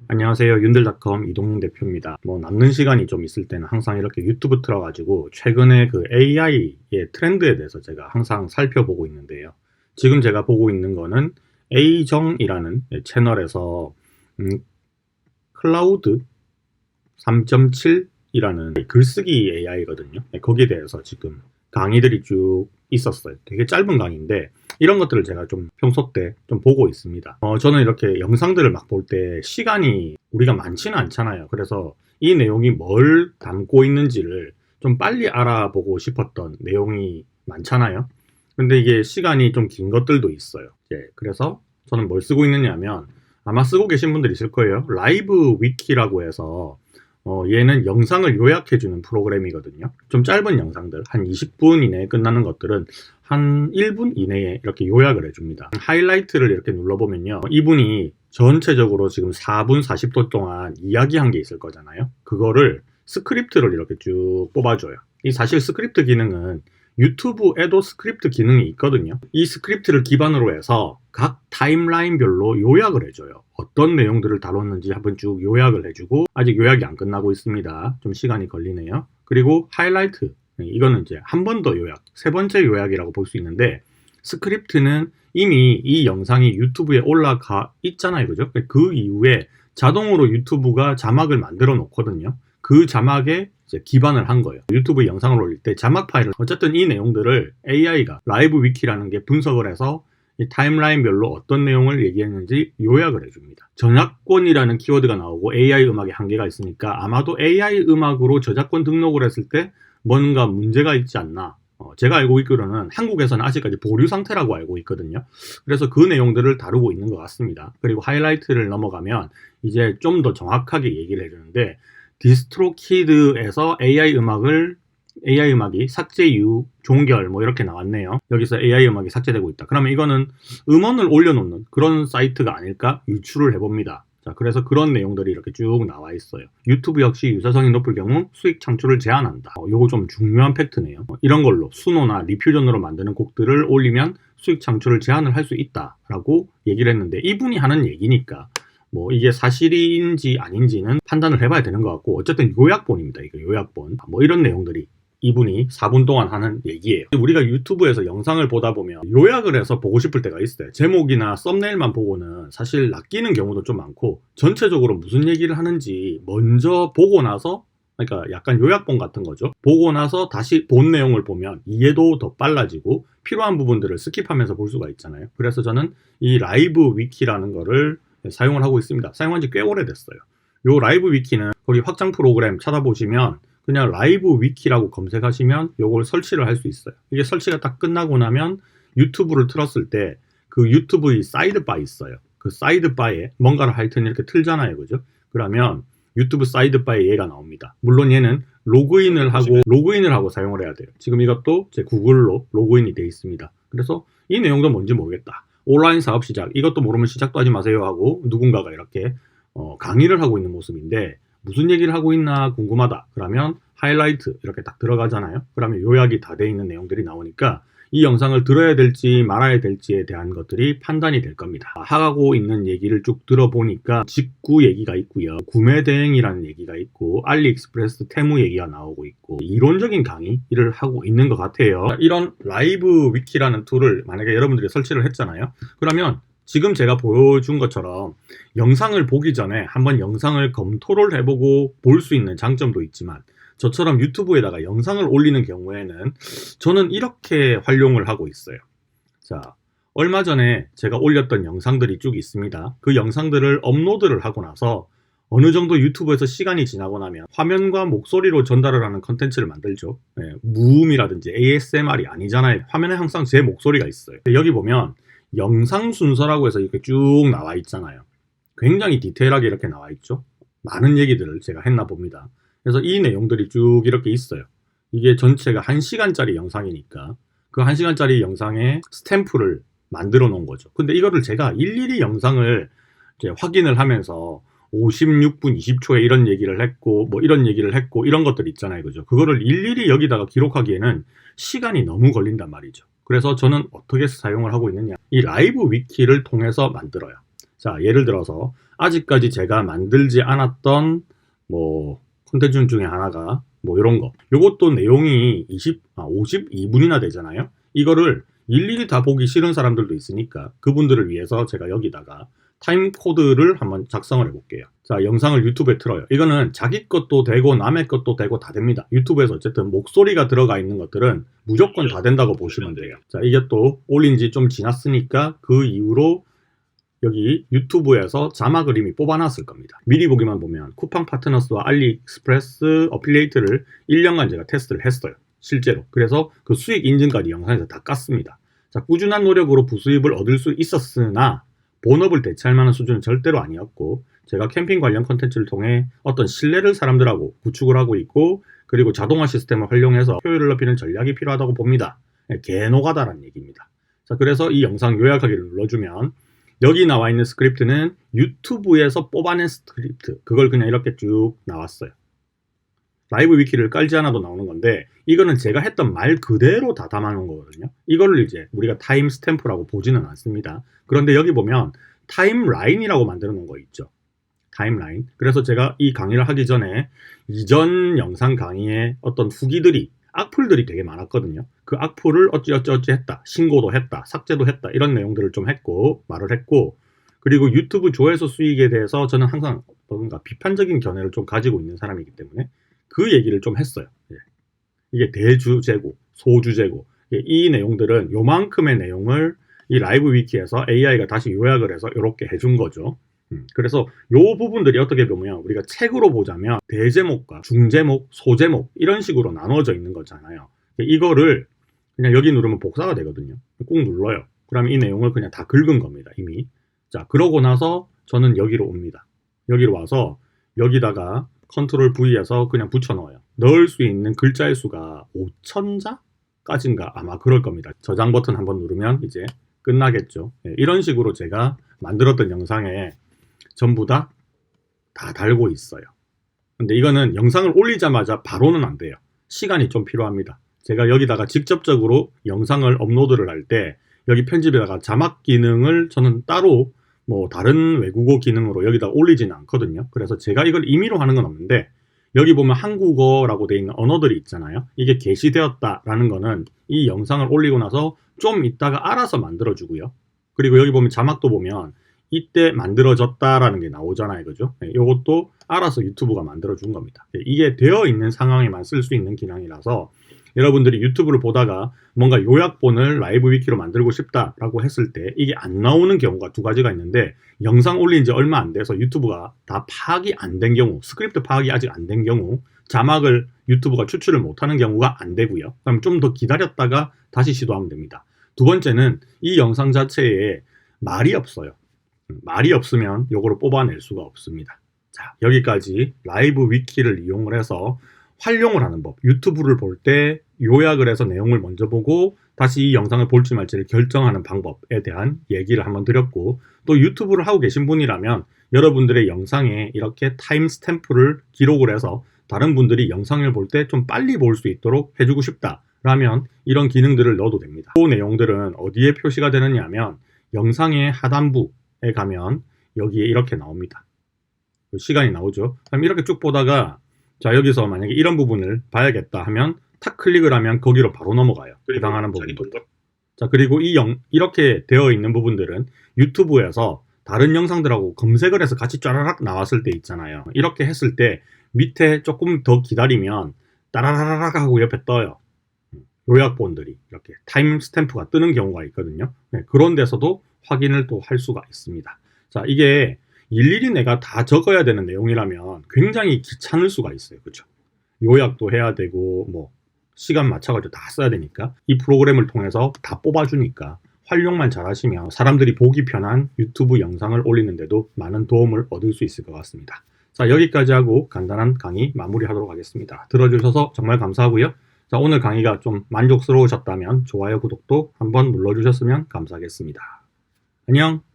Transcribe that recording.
안녕하세요. 윤들닷컴 이동윤 대표입니다. 남는 시간이 좀 있을 때는 항상 이렇게 유튜브 틀어가지고 최근에 그 AI의 트렌드에 대해서 제가 항상 살펴보고 있는데요. 지금 제가 보고 있는 거는 A정이라는 채널에서 클라우드 3.7이라는 글쓰기 AI거든요. 거기에 대해서 지금 강의들이 쭉 있었어요. 되게 짧은 강의인데 이런 것들을 제가 좀 평소 때 좀 보고 있습니다. 저는 이렇게 영상들을 막 볼 때 시간이 우리가 많지는 않잖아요. 그래서 이 내용이 뭘 담고 있는지를 좀 빨리 알아보고 싶었던 내용이 많잖아요. 근데 이게 시간이 좀 긴 것들도 있어요. 그래서 저는 뭘 쓰고 있느냐면 아마 쓰고 계신 분들 있을 거예요. 라이브 위키라고 해서 얘는 영상을 요약해주는 프로그램이거든요. 좀 짧은 영상들, 한 20분 이내에 끝나는 것들은 한 1분 이내에 이렇게 요약을 해줍니다. 하이라이트를 이렇게 눌러보면요. 이분이 전체적으로 지금 4분 40초 동안 이야기한 게 있을 거잖아요. 그거를 스크립트를 이렇게 쭉 뽑아줘요. 이 사실 스크립트 기능은 유튜브에도 스크립트 기능이 있거든요. 이 스크립트를 기반으로 해서 각 타임라인별로 요약을 해줘요. 어떤 내용들을 다뤘는지 한번 쭉 요약을 해주고, 아직 요약이 안 끝나고 있습니다. 좀 시간이 걸리네요. 그리고 하이라이트, 이거는 이제 한 번 더 요약, 세 번째 요약이라고 볼 수 있는데, 스크립트는 이미 이 영상이 유튜브에 올라가 있잖아요. 그죠? 그 이후에 자동으로 유튜브가 자막을 만들어 놓거든요. 그 자막에 이제 기반을 한 거예요. 유튜브 영상을 올릴 때 자막 파일을, 어쨌든 이 내용들을 AI가 라이브 위키라는 게 분석을 해서 이 타임라인별로 어떤 내용을 얘기했는지 요약을 해줍니다. 저작권이라는 키워드가 나오고 AI 음악에 한계가 있으니까 아마도 AI 음악으로 저작권 등록을 했을 때 뭔가 문제가 있지 않나. 제가 알고 있기로는 한국에서는 아직까지 보류 상태라고 알고 있거든요. 그래서 그 내용들을 다루고 있는 것 같습니다. 그리고 하이라이트를 넘어가면 이제 좀 더 정확하게 얘기를 해주는데, 디스트로키드에서 AI 음악이 삭제 이후 종결 이렇게 나왔네요. 여기서 AI 음악이 삭제되고 있다. 그러면 이거는 음원을 올려놓는 그런 사이트가 아닐까 유추를 해봅니다. 자, 그래서 그런 내용들이 이렇게 쭉 나와 있어요. 유튜브 역시 유사성이 높을 경우 수익 창출을 제한한다. 요거 좀 중요한 팩트네요. 이런 걸로 순호나 리퓨전으로 만드는 곡들을 올리면 수익 창출을 제한을 할 수 있다라고 얘기를 했는데, 이분이 하는 얘기니까 이게 사실인지 아닌지는 판단을 해봐야 되는 것 같고, 어쨌든 요약본입니다. 이거 요약본. 이런 내용들이 이분이 4분 동안 하는 얘기예요. 우리가 유튜브에서 영상을 보다 보면 요약을 해서 보고 싶을 때가 있어요. 제목이나 썸네일만 보고는 사실 낚이는 경우도 좀 많고, 전체적으로 무슨 얘기를 하는지 먼저 보고 나서, 그러니까 약간 요약본 같은 거죠. 보고 나서 다시 본 내용을 보면 이해도 더 빨라지고 필요한 부분들을 스킵하면서 볼 수가 있잖아요. 그래서 저는 이 라이브 위키라는 거를 사용을 하고 있습니다. 사용한 지 꽤 오래됐어요. 요 라이브 위키는 거기 확장 프로그램 찾아보시면 그냥 라이브 위키라고 검색하시면 요걸 설치를 할 수 있어요. 이게 설치가 딱 끝나고 나면 유튜브를 틀었을 때 그 유튜브의 사이드바 있어요. 그 사이드바에 뭔가를 하여튼 이렇게 틀잖아요. 그죠? 그러면 유튜브 사이드바에 얘가 나옵니다. 물론 얘는 로그인을 하고 사용을 해야 돼요. 지금 이것도 제 구글로 로그인이 되어 있습니다. 그래서 이 내용도 뭔지 모르겠다. 온라인 사업 시작, 이것도 모르면 시작도 하지 마세요 하고 누군가가 이렇게 강의를 하고 있는 모습인데, 무슨 얘기를 하고 있나 궁금하다. 그러면 하이라이트 이렇게 딱 들어가잖아요. 그러면 요약이 다 돼 있는 내용들이 나오니까 이 영상을 들어야 될지 말아야 될지에 대한 것들이 판단이 될 겁니다. 하고 있는 얘기를 쭉 들어보니까 직구 얘기가 있고요. 구매 대행이라는 얘기가 있고, 알리익스프레스 테무 얘기가 나오고 있고, 이론적인 강의를 하고 있는 것 같아요. 이런 라이브 위키라는 툴을 만약에 여러분들이 설치를 했잖아요. 그러면 지금 제가 보여준 것처럼 영상을 보기 전에 한번 영상을 검토를 해보고 볼 수 있는 장점도 있지만, 저처럼 유튜브에다가 영상을 올리는 경우에는 저는 이렇게 활용을 하고 있어요. 자, 얼마 전에 제가 올렸던 영상들이 쭉 있습니다. 그 영상들을 업로드를 하고 나서 어느 정도 유튜브에서 시간이 지나고 나면 화면과 목소리로 전달을 하는 컨텐츠를 만들죠. 무음이라든지 ASMR이 아니잖아요. 화면에 항상 제 목소리가 있어요. 여기 보면 영상 순서라고 해서 이렇게 쭉 나와 있잖아요. 굉장히 디테일하게 이렇게 나와 있죠. 많은 얘기들을 제가 했나 봅니다. 그래서 이 내용들이 쭉 이렇게 있어요. 이게 전체가 1시간짜리 영상이니까 그 1시간짜리 영상에 스탬프를 만들어 놓은 거죠. 근데 이거를 제가 일일이 영상을 이제 확인을 하면서 56분 20초에 이런 얘기를 했고 이런 얘기를 했고 이런 것들 있잖아요. 그죠? 그거를 일일이 여기다가 기록하기에는 시간이 너무 걸린단 말이죠. 그래서 저는 어떻게 사용을 하고 있느냐, 이 라이브 위키를 통해서 만들어요. 자, 예를 들어서 아직까지 제가 만들지 않았던 뭐 콘텐츠 중에 하나가 뭐 이런 거. 요것도 내용이 52분이나 되잖아요. 이거를 일일이 다 보기 싫은 사람들도 있으니까 그분들을 위해서 제가 여기다가 타임 코드를 한번 작성을 해볼게요. 자, 영상을 유튜브에 틀어요. 이거는 자기 것도 되고 남의 것도 되고 다 됩니다. 유튜브에서 어쨌든 목소리가 들어가 있는 것들은 무조건 다 된다고 보시면 돼요. 자, 이게 또 올린 지 좀 지났으니까 그 이후로 여기 유튜브에서 자막을 이미 뽑아놨을 겁니다. 미리 보기만 보면 쿠팡 파트너스와 알리익스프레스 어필리에이트를 1년간 제가 테스트를 했어요. 실제로. 그래서 그 수익 인증까지 영상에서 다 깠습니다. 자, 꾸준한 노력으로 부수입을 얻을 수 있었으나 본업을 대체할 만한 수준은 절대로 아니었고, 제가 캠핑 관련 콘텐츠를 통해 어떤 신뢰를 사람들하고 구축을 하고 있고, 그리고 자동화 시스템을 활용해서 효율을 높이는 전략이 필요하다고 봅니다. 개노가다라는 얘기입니다. 자, 그래서 이 영상 요약하기를 눌러주면 여기 나와 있는 스크립트는 유튜브에서 뽑아낸 스크립트, 그걸 그냥 이렇게 쭉 나왔어요. 라이브 위키를 깔지 않아도 나오는 건데, 이거는 제가 했던 말 그대로 다 담아놓은 거거든요. 이거를 이제 우리가 타임 스탬프라고 보지는 않습니다. 그런데 여기 보면 타임라인이라고 만들어 놓은 거 있죠. 타임라인. 그래서 제가 이 강의를 하기 전에 이전 영상 강의에 어떤 후기들이, 악플들이 되게 많았거든요. 그 악플을 어찌어찌 했다, 신고도 했다, 삭제도 했다, 이런 내용들을 좀 했고, 말을 했고, 그리고 유튜브 조회수 수익에 대해서 저는 항상 뭔가 비판적인 견해를 좀 가지고 있는 사람이기 때문에 그 얘기를 좀 했어요. 이게 대주제고, 소주제고, 이 내용들은 요만큼의 내용을 이 라이브 위키에서 AI가 다시 요약을 해서 이렇게 해준 거죠. 그래서 요 부분들이 어떻게 보면 우리가 책으로 보자면 대제목과 중제목, 소제목 이런 식으로 나눠져 있는 거잖아요. 이거를 그냥 여기 누르면 복사가 되거든요. 꾹 눌러요. 그러면 이 내용을 그냥 다 긁은 겁니다, 이미. 자, 그러고 나서 저는 여기로 옵니다. 여기로 와서 여기다가 컨트롤 V에서 그냥 붙여 넣어요. 넣을 수 있는 글자의 수가 5,000자까지인가 아마 그럴 겁니다. 저장 버튼 한번 누르면 이제 끝나겠죠. 이런 식으로 제가 만들었던 영상에 전부 다 달고 있어요. 근데 이거는 영상을 올리자마자 바로는 안 돼요. 시간이 좀 필요합니다. 제가 여기다가 직접적으로 영상을 업로드를 할 때 여기 편집에다가 자막 기능을 저는 따로 뭐 다른 외국어 기능으로 여기다 올리지는 않거든요. 그래서 제가 이걸 임의로 하는 건 없는데, 여기 보면 한국어라고 되어 있는 언어들이 있잖아요. 이게 게시되었다라는 거는 이 영상을 올리고 나서 좀 있다가 알아서 만들어주고요. 그리고 여기 보면 자막도 보면 이때 만들어졌다라는 게 나오잖아요. 그죠? 이것도 알아서 유튜브가 만들어준 겁니다. 이게 되어 있는 상황에만 쓸 수 있는 기능이라서 여러분들이 유튜브를 보다가 뭔가 요약본을 라이브 위키로 만들고 싶다라고 했을 때 이게 안 나오는 경우가 두 가지가 있는데, 영상 올린 지 얼마 안 돼서 유튜브가 다 파악이 안 된 경우, 스크립트 파악이 아직 안 된 경우, 자막을 유튜브가 추출을 못하는 경우가 안 되고요. 그럼 좀 더 기다렸다가 다시 시도하면 됩니다. 두 번째는 이 영상 자체에 말이 없어요. 말이 없으면 요거를 뽑아낼 수가 없습니다. 자, 여기까지 라이브 위키를 이용을 해서 활용을 하는 법, 유튜브를 볼 때 요약을 해서 내용을 먼저 보고 다시 이 영상을 볼지 말지를 결정하는 방법에 대한 얘기를 한번 드렸고, 또 유튜브를 하고 계신 분이라면 여러분들의 영상에 이렇게 타임 스탬프를 기록을 해서 다른 분들이 영상을 볼 때 좀 빨리 볼 수 있도록 해주고 싶다라면 이런 기능들을 넣어도 됩니다. 그 내용들은 어디에 표시가 되느냐 하면 영상의 하단부에 가면 여기에 이렇게 나옵니다. 시간이 나오죠. 그럼 이렇게 쭉 보다가 자, 여기서 만약에 이런 부분을 봐야겠다 하면 탁 클릭을 하면 거기로 바로 넘어가요. 해당하는 부분들. 자, 그리고 이렇게 되어 있는 부분들은 유튜브에서 다른 영상들하고 검색을 해서 같이 쫘라락 나왔을 때 있잖아요. 이렇게 했을 때 밑에 조금 더 기다리면 따라라락 하고 옆에 떠요. 요약본들이 이렇게 타임 스탬프가 뜨는 경우가 있거든요. 그런 데서도 확인을 또 할 수가 있습니다. 자, 이게 일일이 내가 다 적어야 되는 내용이라면 굉장히 귀찮을 수가 있어요. 그렇죠? 요약도 해야 되고 뭐 시간 맞춰가지고 다 써야 되니까 이 프로그램을 통해서 다 뽑아주니까 활용만 잘하시면 사람들이 보기 편한 유튜브 영상을 올리는데도 많은 도움을 얻을 수 있을 것 같습니다. 자, 여기까지 하고 간단한 강의 마무리하도록 하겠습니다. 들어주셔서 정말 감사하고요. 자, 오늘 강의가 좀 만족스러우셨다면 좋아요, 구독도 한번 눌러주셨으면 감사하겠습니다. 안녕!